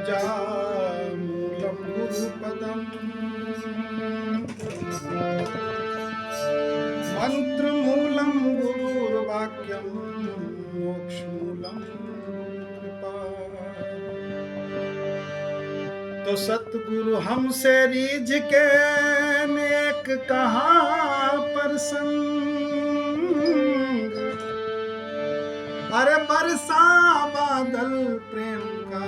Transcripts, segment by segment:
पूजा मूलम गुरुपदम मंत्र मूलम गुरुर्वाक्यम मोक्ष मूलम कृपा। तो सतगुरु हमसे रीझ के नेक कहा प्रसंग, अरे बरसा बादल प्रेम का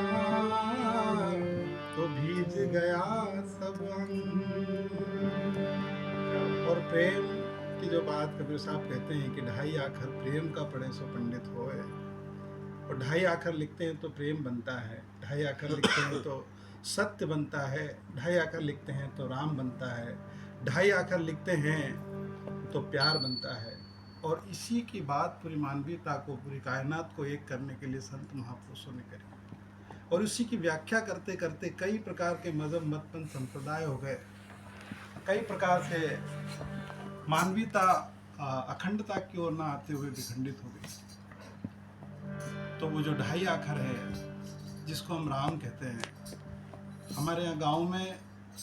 तो भीज गया सब अंग। और प्रेम की जो बात कबीर साहब कहते हैं कि ढाई आखर प्रेम का पढ़े सो पंडित होए, और ढाई आखर लिखते हैं तो प्रेम बनता है, ढाई आखर लिखते हैं तो सत्य बनता है, ढाई आखर लिखते हैं तो राम बनता है, ढाई आखर लिखते हैं तो प्यार बनता है। और इसी की बात पूरी मानवीयता को, पूरी कायनात को एक करने के लिए संत महापुरुषों ने करी। और इसी की व्याख्या करते करते कई प्रकार के मजहब मतपंथ संप्रदाय हो गए, कई प्रकार से मानवीयता अखंडता की ओर न आते हुए विखंडित हो गई। तो वो जो ढाई आखर है जिसको हम राम कहते हैं, हमारे यहाँ गांव में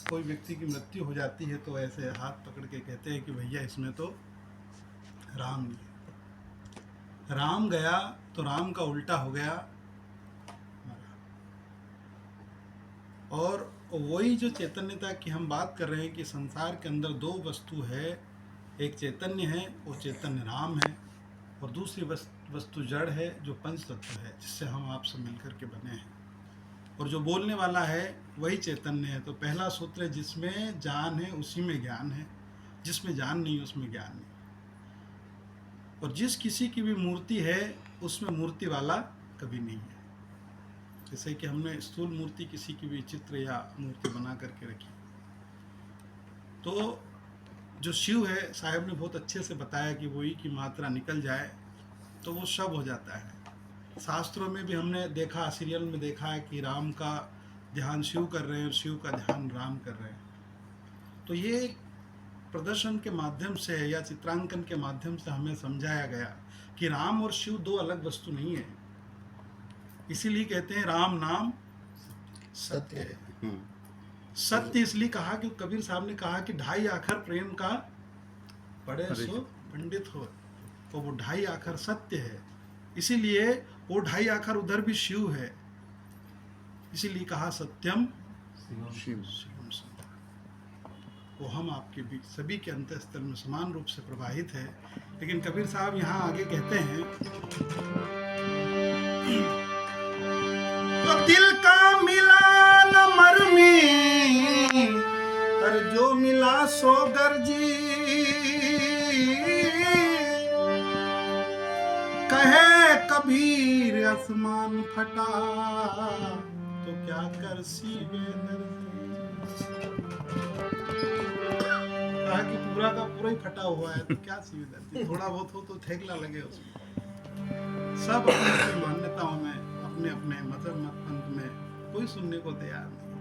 कोई व्यक्ति की मृत्यु हो जाती है तो ऐसे हाथ पकड़ के कहते हैं कि भैया इसमें तो राम नहीं, राम गया तो राम का उल्टा हो गया। और वही जो चैतन्यता की हम बात कर रहे हैं कि संसार के अंदर दो वस्तु है, एक चैतन्य है, वो चैतन्य राम है, और दूसरी वस्तु जड़ है जो पंच तत्व है जिससे हम आप सब मिलकर के बने हैं। और जो बोलने वाला है वही चैतन्य है। तो पहला सूत्र है जिसमें जान है उसी में ज्ञान है, जिसमें जान नहीं उसमें ज्ञान नहीं। और जिस किसी की भी मूर्ति है उसमें मूर्ति वाला कभी नहीं है। जैसे कि हमने स्थूल मूर्ति किसी की भी चित्र या मूर्ति बना करके रखी, तो जो शिव है साहब ने बहुत अच्छे से बताया कि वही की मात्रा निकल जाए तो वो शव हो जाता है। शास्त्रों में भी हमने देखा, सीरियल में देखा है कि राम का ध्यान शिव कर रहे हैं और शिव का ध्यान राम कर रहे हैं। तो ये प्रदर्शन के माध्यम से या चित्रांकन के माध्यम से हमें समझाया गया कि राम और शिव दो अलग वस्तु नहीं है। इसीलिए कहते हैं राम नाम सत्य है। सत्य इसलिए कहा कि कबीर साहब ने कहा कि ढाई आखर प्रेम का पढ़े सो पंडित हो, तो वो ढाई आखर सत्य है। इसीलिए वो ढाई आखर उधर भी शिव है, इसीलिए कहा सत्यम शिव। वो हम आपके भी सभी के अंतःस्थल में समान रूप से प्रवाहित है। लेकिन कबीर साहब यहाँ आगे कहते हैं, तो दिल का मिला न मरमी, पर जो मिला सो गर्जी, कहे कबीर आसमान फटा तो क्या कर सीवे कहा कि पूरा का पूरा ही फटा हुआ है तो क्या सीवे दर्जी, थोड़ा बहुत हो तो ठेकला लगे उसमें। सब अपनी अपनी मान्यताओं में, अपने अपने मजहब मतपंथ में कोई सुनने को तैयार नहीं।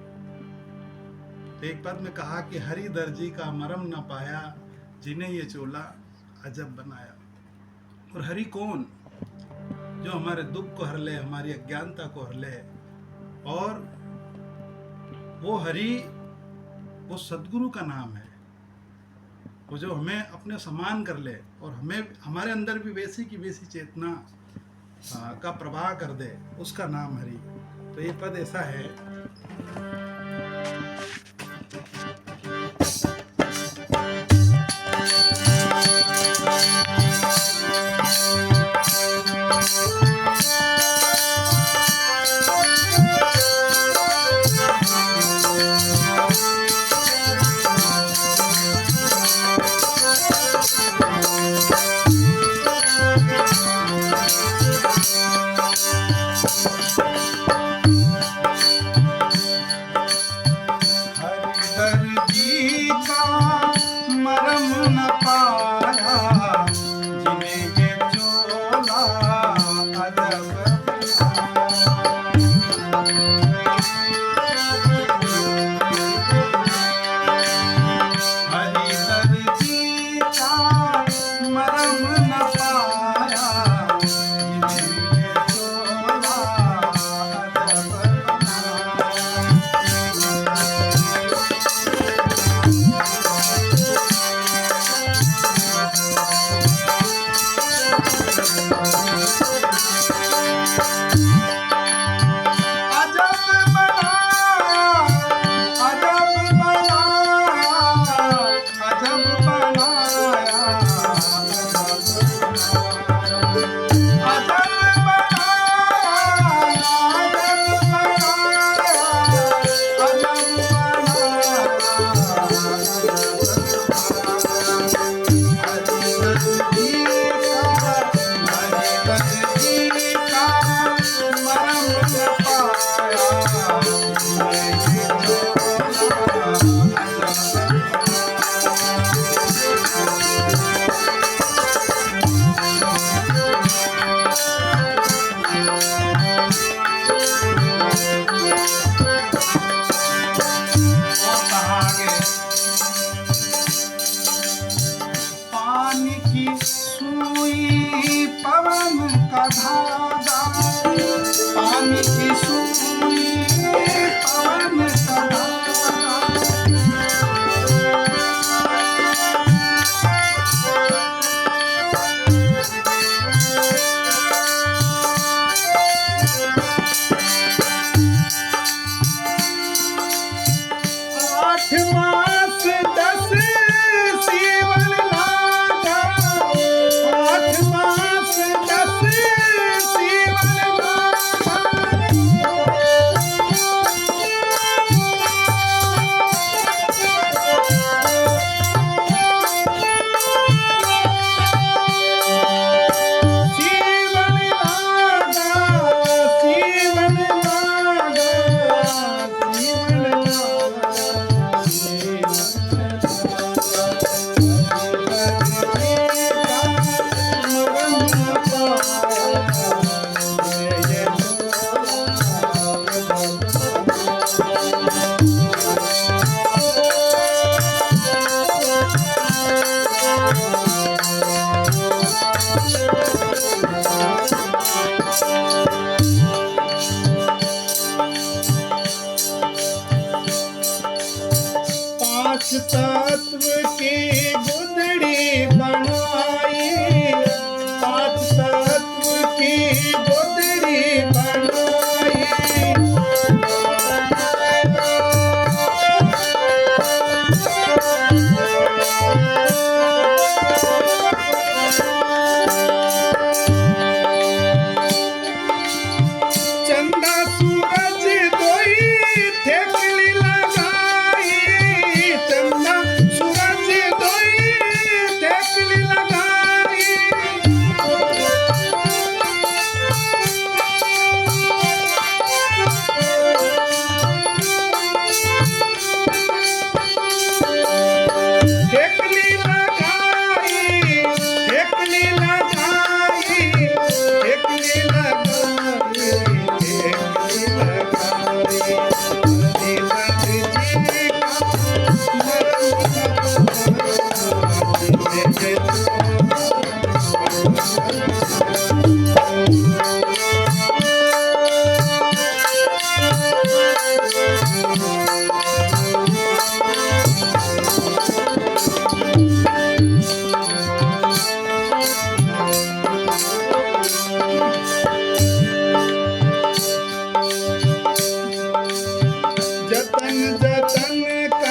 तो एक पद में कहा कि हरि दर्जी का मरम न पाया, जिन्हें ये चोला अजब बनाया। और हरि कौन? जो हमारे दुख को हर ले, हमारी अज्ञानता को हर ले। और वो हरि वो सद्गुरु का नाम है, वो जो हमें अपने समान कर ले और हमें हमारे अंदर भी वैसी की वैसी चेतना का प्रवाह कर दे, उसका नाम हरि। तो ये पद ऐसा है, तत्व की गुदड़ी बनाई